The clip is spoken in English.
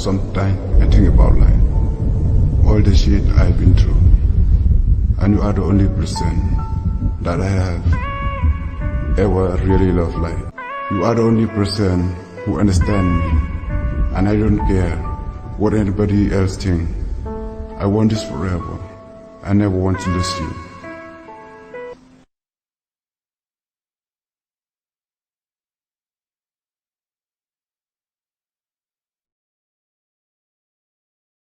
sometimes I think about life, all the shit I've been through, and you are the only person that I have ever really loved life. You are the only person who understands me, and I don't care what anybody else thinks. I want this forever. I never want to lose you.